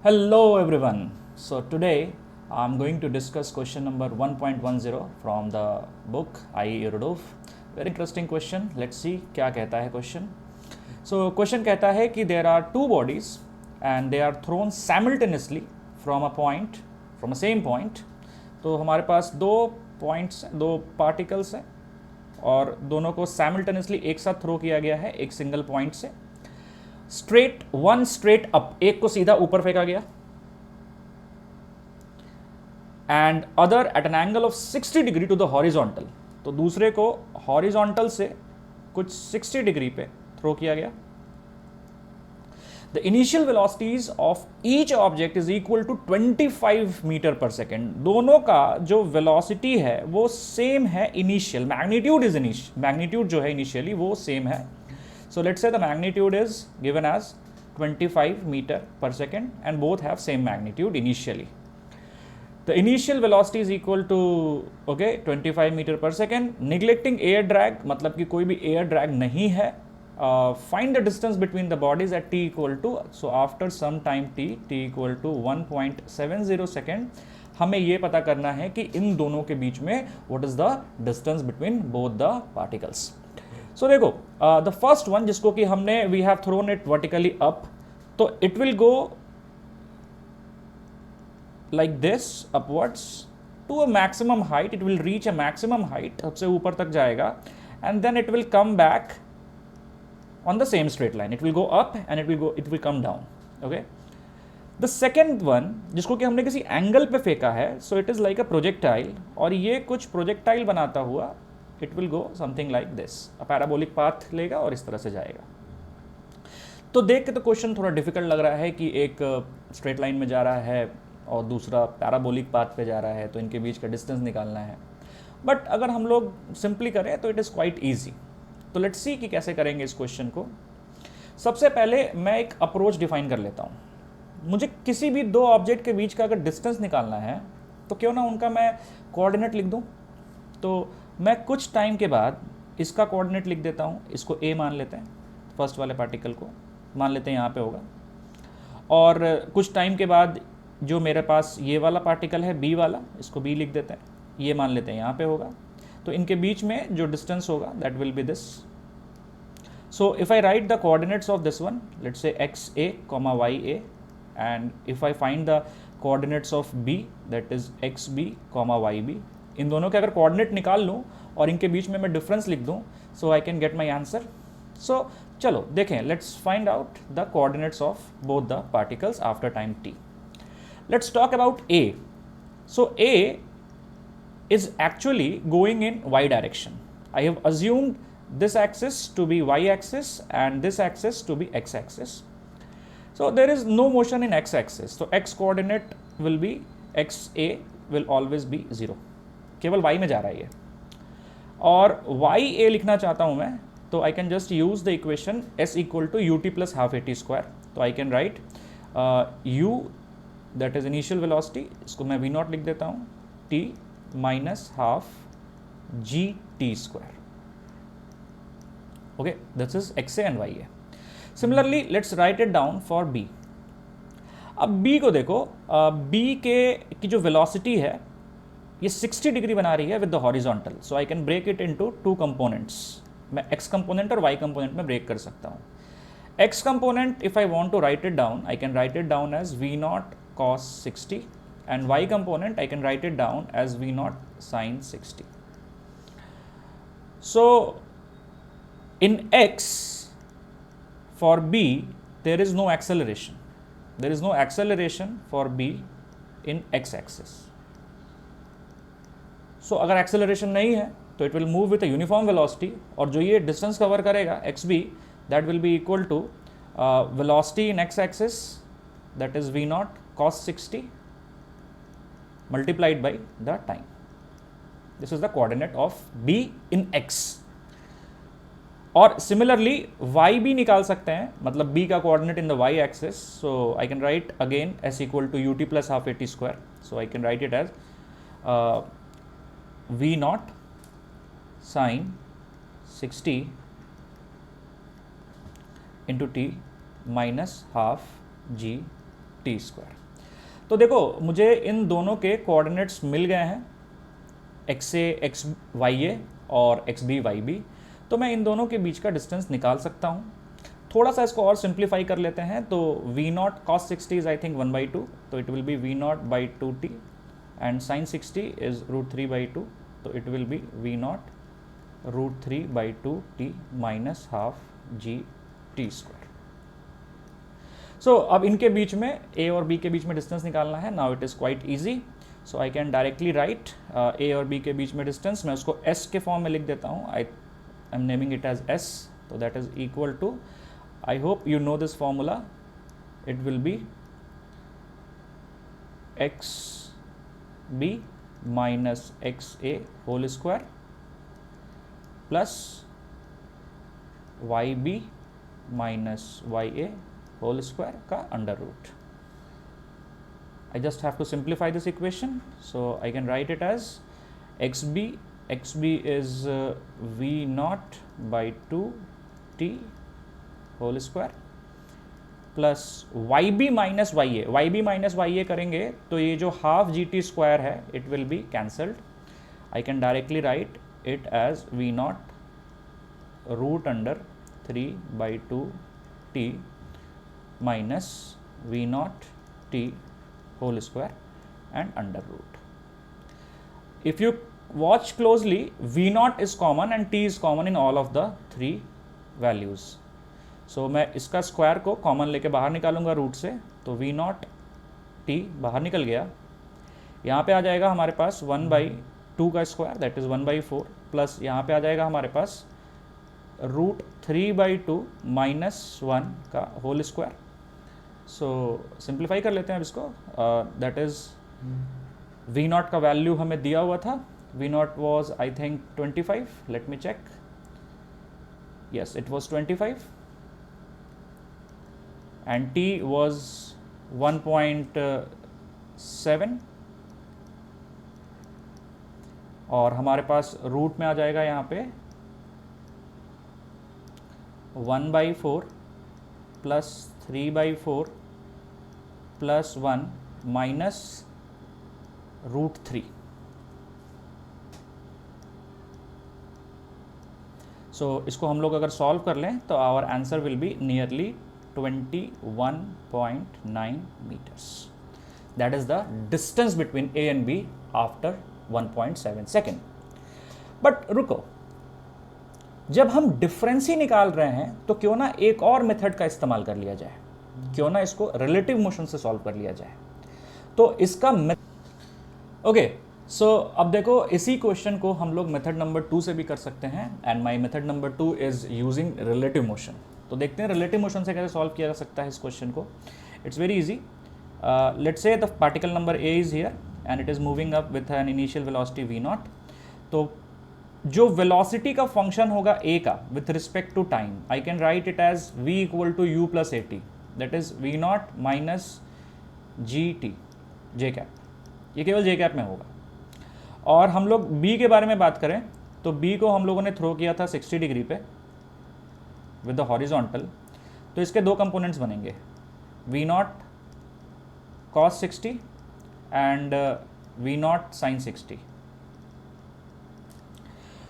Hello everyone. So today I'm going to discuss question number 1.10 from the book I.E. Rudolph. Very interesting question. Let's see क्या कहता है question. So question कहता है कि there are two bodies and they are thrown simultaneously from a point, from a same point. तो हमारे पास दो points, दो particles हैं और दोनों को simultaneously एक साथ थ्रो किया गया है एक सिंगल पॉइंट से. स्ट्रेट वन स्ट्रेट अप, एक को सीधा ऊपर फेंका गया and other at an angle of 60 degree to the horizontal. तो दूसरे को हॉरिजॉन्टल से कुछ 60 डिग्री पे थ्रो किया गया. The initial velocities of each object is equal to 25 metre per second. दोनों का जो वेलोसिटी है वो सेम है. इनिशियल मैग्नीट्यूड जो है इनिशियली वो सेम है. So let's say the magnitude is given as 25 meter per second and both have same magnitude initially. The initial velocity is equal to 25 meter per second. Neglecting air drag, मतलब कि कोई भी air drag नहीं है. Find the distance between the bodies at t equal to, so after some time t equal to 1.70 second. हमें ये पता करना है कि इन दोनों के बीच में what is the distance between both the particles. सो देखो द फर्स्ट वन जिसको कि हमने we have thrown it vertically up, तो it will go like this upwards to a maximum height. It will reach a maximum height, सबसे ऊपर तक जाएगा and then it will come back on the same straight line. It will go up and it will come down. Okay, the second one जिसको कि हमने किसी angle पे फेंका है, so it is like a projectile और ये कुछ प्रोजेक्टाइल बनाता हुआ it will go something like this. Parabolic path लेगा और इस तरह से जाएगा. तो देख के तो क्वेश्चन थोड़ा डिफिकल्ट लग रहा है कि एक स्ट्रेट लाइन में जा रहा है और दूसरा पैराबोलिक पाथ पे जा रहा है, तो इनके बीच का डिस्टेंस निकालना है. बट अगर हम लोग सिंपली करें तो इट इज़ क्वाइट ईजी. तो लेट्स सी कि कैसे करेंगे इस क्वेश्चन को. सबसे पहले मैं एक अप्रोच डिफाइन कर लेता हूँ. मुझे किसी भी दो ऑब्जेक्ट के बीच का अगर डिस्टेंस निकालना है तो क्यों ना उनका मैं कोऑर्डिनेट लिख दूँ. तो मैं कुछ टाइम के बाद इसका कोऑर्डिनेट लिख देता हूँ. इसको ए मान लेते हैं, फर्स्ट वाले पार्टिकल को मान लेते हैं यहाँ पे होगा. और कुछ टाइम के बाद जो मेरे पास ये वाला पार्टिकल है बी वाला, इसको बी लिख देते हैं, ये मान लेते हैं यहाँ पे होगा. तो इनके बीच में जो डिस्टेंस होगा that will be this. So if I write the coordinates of this one, let's say x A comma y A, and if I find the coordinates of B that is x B comma y B. इन दोनों के अगर coordinate निकाल लूँ और इनके बीच में मैं डिफरेंस लिख दूँ, so I can get my answer. So चलो देखें, let's find out the coordinates of both the particles after time t. Let's talk about A. So A is actually going in y direction. I have assumed this axis to be y axis and this axis to be x axis. So there is no motion in x axis. So x coordinate will be xa will always be 0. केवल y में जा रहा है ये. और y a लिखना चाहता हूँ मैं, तो I can just use the equation s equal to ut plus half at square. तो I can write u that is initial velocity, इसको मैं v0 लिख देता हूँ, t minus half g t square. Okay, this is xa and ya. Similarly, let's write it down for b. अब b को देखो, b की जो velocity है ये 60 डिग्री बना रही है with the horizontal. So I can break it into two components. मैं x कंपोनेंट और y कंपोनेंट में ब्रेक कर सकता हूँ. x component if I want to write it down, I can write it down as v0 cos 60, and y component I can write it down as v0 sin 60. So in x for b there is no acceleration. There is no acceleration for b in x axis. So अगर acceleration नहीं है तो it will move with a uniform velocity, और जो ये distance cover करेगा xb that will be equal to velocity in x axis that is v0 cos 60 multiplied by the time. This is the coordinate of b in x. और similarly y भी निकाल सकते हैं, मतलब b का coordinate in the y axis. So I can write again s equal to ut plus half at square. So I can write it as v0 sin 60 into t minus half g T square. तो देखो मुझे इन दोनों के coordinates मिल गए हैं, x ए x Y ए और x B Y B, तो मैं इन दोनों के बीच का डिस्टेंस निकाल सकता हूँ। थोड़ा सा इसको और सिंप्लीफाई कर लेते हैं, तो v naught cos 60 is I think 1/2, तो it will be v naught by 2t and sine 60 is √3/2, तो it will be v naught √3/2t minus half g t square. So अब इनके बीच में a और b के बीच में डिस्टेंस निकालना है। Now it is quite easy, so I can directly right a और b के बीच में डिस्टेंस, मैं उसको s के फॉर्म में लिख देता हूँ। I am naming it as s, तो that is equal to, I hope you know this formula, it will be xb minus xa whole square plus yb minus ya whole square का under root. I just have to simplify this equation, so I can write it as xb is v naught by 2t whole square plus y B minus y A करेंगे तो ये जो half g t square है it will be cancelled. I can directly write it as v naught root under 3/2t minus v naught t whole square and under root. If you watch closely, v naught is common and t is common in all of the 3 values. So मैं इसका square को common लेके बाहर निकालूंगा root से, तो v naught T बाहर निकल गया। यहाँ पे आ जाएगा हमारे पास 1/2 का स्क्वायर, दैट इज़ 1/4, प्लस यहाँ पे आ जाएगा हमारे पास √3/2 माइनस 1 का होल स्क्वायर। सो सिंप्लीफाई कर लेते हैं अब इसको, दैट इज़ वी नॉट का वैल्यू हमें दिया हुआ था, v naught was I think 25, let me check, yes it was 25 and t was 1.7 और हमारे पास रूट में आ जाएगा यहाँ पे 1/4 प्लस 3/4 प्लस 1 माइनस √3। सो इसको हम लोग अगर सॉल्व कर लें तो our answer will be nearly 21.9 meters. That is the distance between A and B after 1.7 second. But रुको, जब हम डिफरेंस ही निकाल रहे हैं तो क्यों ना एक और मेथड का इस्तेमाल कर लिया जाए, क्यों ना इसको रिलेटिव मोशन से सॉल्व कर लिया जाए। तो इसका ओके, सो अब देखो इसी क्वेश्चन को हम लोग मेथड नंबर 2 से भी कर सकते हैं, and my method number 2 is using relative motion. तो देखते हैं रिलेटिव मोशन से कैसे सॉल्व किया जा सकता है इस क्वेश्चन को। It's very easy. Let's say the particle number A is here and it is moving up with an initial velocity v naught. तो जो वेलोसिटी का फंक्शन होगा ए का with respect to time, I can write it as v equal to u plus at, that is v naught minus g t j cap, ये केवल जे cap में होगा। और हम लोग b के बारे में बात करें तो b को हम लोगों ने थ्रो किया था 60 डिग्री पे विद द हॉरिजॉन्टल, तो इसके दो कंपोनेंट्स बनेंगे, v naught cos 60 and v naught sine 60।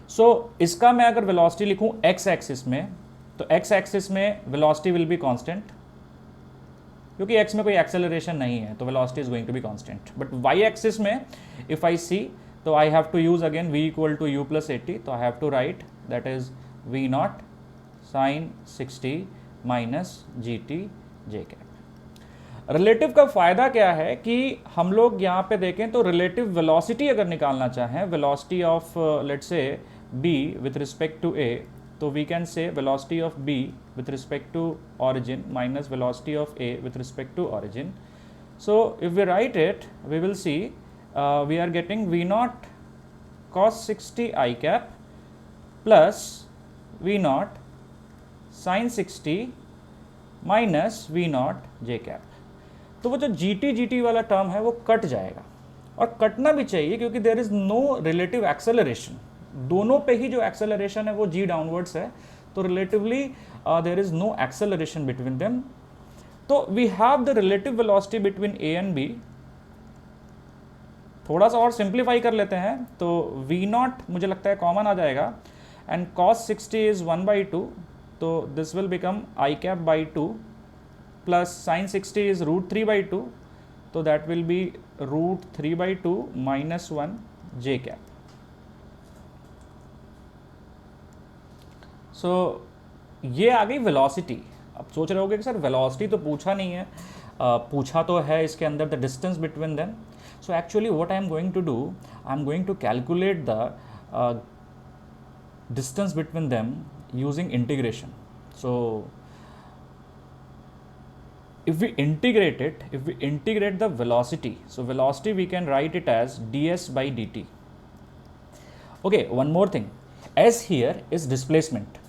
So इसका मैं अगर वेलोसिटी लिखूं x एक्सिस में, तो x एक्सिस में वेलोसिटी विल बी कांस्टेंट, क्योंकि x में कोई एक्सेलरेशन नहीं है तो velocity is going to be constant. But y axis में इफ आई सी, तो I have to use again v equal to u plus 80, तो I have to write that is v naught sine 60 minus g t j cap. Relative का फ़ायदा क्या है कि हम लोग यहाँ पे देखें तो रिलेटिव वेलोसिटी अगर निकालना चाहें, velocity of let's say b with respect to a, तो we can say velocity of b with respect to origin minus velocity of a with respect to origin. So if we write it, we will see we are getting v naught cos 60 I cap plus v naught sin 60 minus v naught j cap. तो वो जो gt वाला term है वो cut जाएगा, और कटना भी चाहिए क्योंकि there is no relative acceleration, दोनों पे ही जो एक्सेलरेशन है वो g डाउनवर्ड्स है, तो relatively there is no acceleration between them. तो we have the relative velocity between A and B. थोड़ा सा और सिंप्लीफाई कर लेते हैं तो v नॉट मुझे लगता है कॉमन आ जाएगा, एंड cos 60 इज 1/2, तो this will become i cap by 2 plus sin 60 is √3/2, तो that will be √3/2 minus 1 j cap. So ये आ गई वेलोसिटी. अब सोच रहे होगे कि सर वेलोसिटी तो पूछा नहीं है. पूछा तो है इसके अंदर the distance between them. So actually what I am going to do, I am going to calculate the distance between them using integration. So if we integrate it, if we integrate the velocity, so velocity we can write it as ds by dt. Okay, one more thing, s here is displacement,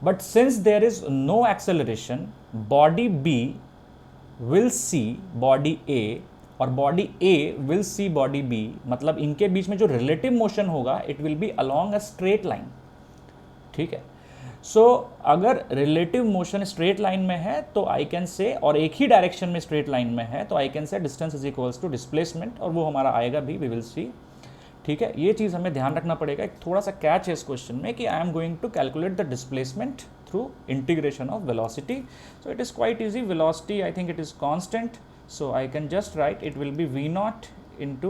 but since there is no acceleration, body B will see body A और body A will see body B, मतलब इनके बीच में जो relative motion होगा it will be along a straight line. ठीक है. सो अगर रिलेटिव मोशन स्ट्रेट लाइन में है तो आई कैन से, और एक ही डायरेक्शन में स्ट्रेट लाइन में है तो I can say distance is equals to displacement, और वो हमारा आएगा भी, वी विल सी. ठीक है, ये चीज़ हमें ध्यान रखना पड़ेगा. एक थोड़ा सा कैच है इस क्वेश्चन में कि I am going to calculate the displacement through integration of velocity. So it is quite easy. Velocity I think it is constant, so I can just write it will be v naught into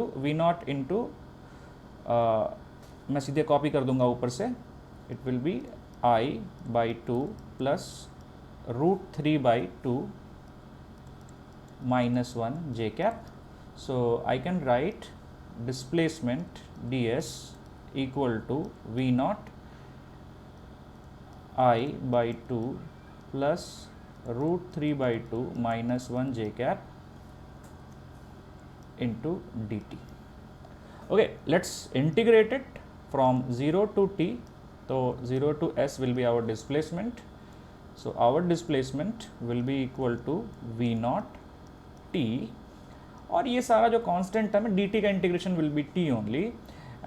मैं सीधे copy कर दूंगा ऊपर से, it will be I/2 plus √3/2 minus 1 j cap. So I can write displacement ds equal to v naught I/2 plus √3/2 minus 1 j cap into dt. Okay, let's integrate it from 0 to t. So 0 to s will be our displacement. So our displacement will be equal to v naught t, और ये सारा जो constant term है dt का integration will be t only,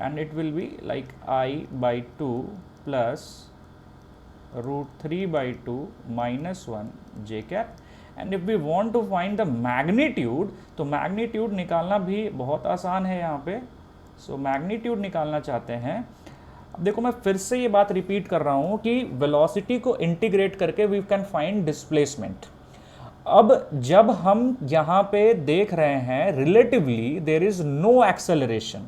and it will be like I/2 plus √3/2 minus 1 j cap. And if we want to find the magnitude, तो magnitude निकालना भी बहुत आसान है यहाँ पे. सो मैग्नीट्यूड निकालना चाहते हैं. अब देखो मैं फिर से ये बात रिपीट कर रहा हूँ कि वेलोसिटी को इंटीग्रेट करके वी कैन फाइंड डिस्प्लेसमेंट. अब जब हम यहाँ पे देख रहे हैं relatively there is no acceleration,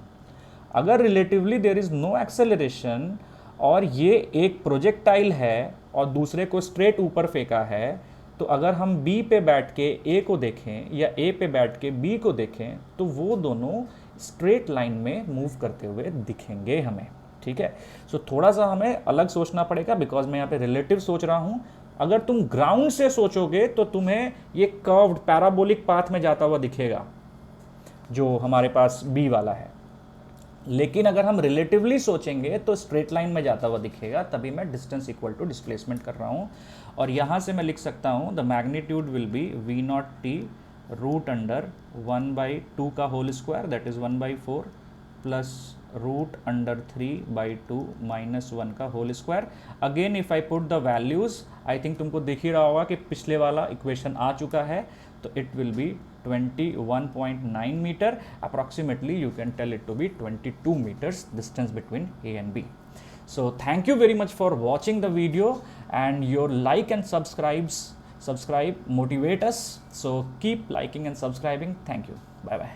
अगर relatively there is no acceleration और ये एक प्रोजेक्टाइल है और दूसरे को स्ट्रेट ऊपर फेंका है, तो अगर हम B पे बैठ के A को देखें या A पे बैठ के B को देखें तो वो दोनों स्ट्रेट लाइन में मूव करते हुए दिखेंगे हमें. ठीक है. सो थोड़ा सा हमें अलग सोचना पड़ेगा बिकॉज मैं यहाँ पे रिलेटिव सोच रहा हूँ. अगर तुम ग्राउंड से सोचोगे तो तुम्हें ये कर्व्ड पैराबोलिक पाथ में जाता हुआ दिखेगा जो हमारे पास B वाला है, लेकिन अगर हम रिलेटिवली सोचेंगे तो स्ट्रेट लाइन में जाता हुआ दिखेगा. तभी मैं डिस्टेंस इक्वल टू डिस्प्लेसमेंट कर रहा हूँ, और यहाँ से मैं लिख सकता हूँ the magnitude will be v naught t root under 1/2 का whole square, that is 1/4 plus root under 3/2 minus 1 का whole square. Again if I put the values, I think तुमको दिख ही रहा होगा कि पिछले वाला इक्वेशन आ चुका है, तो it will B 21.9 meter. Approximately you can tell it to be 22 meters distance between A and B. So thank you very much for watching the video, and your like and subscribe motivate us. So keep liking and subscribing. Thank you. Bye bye.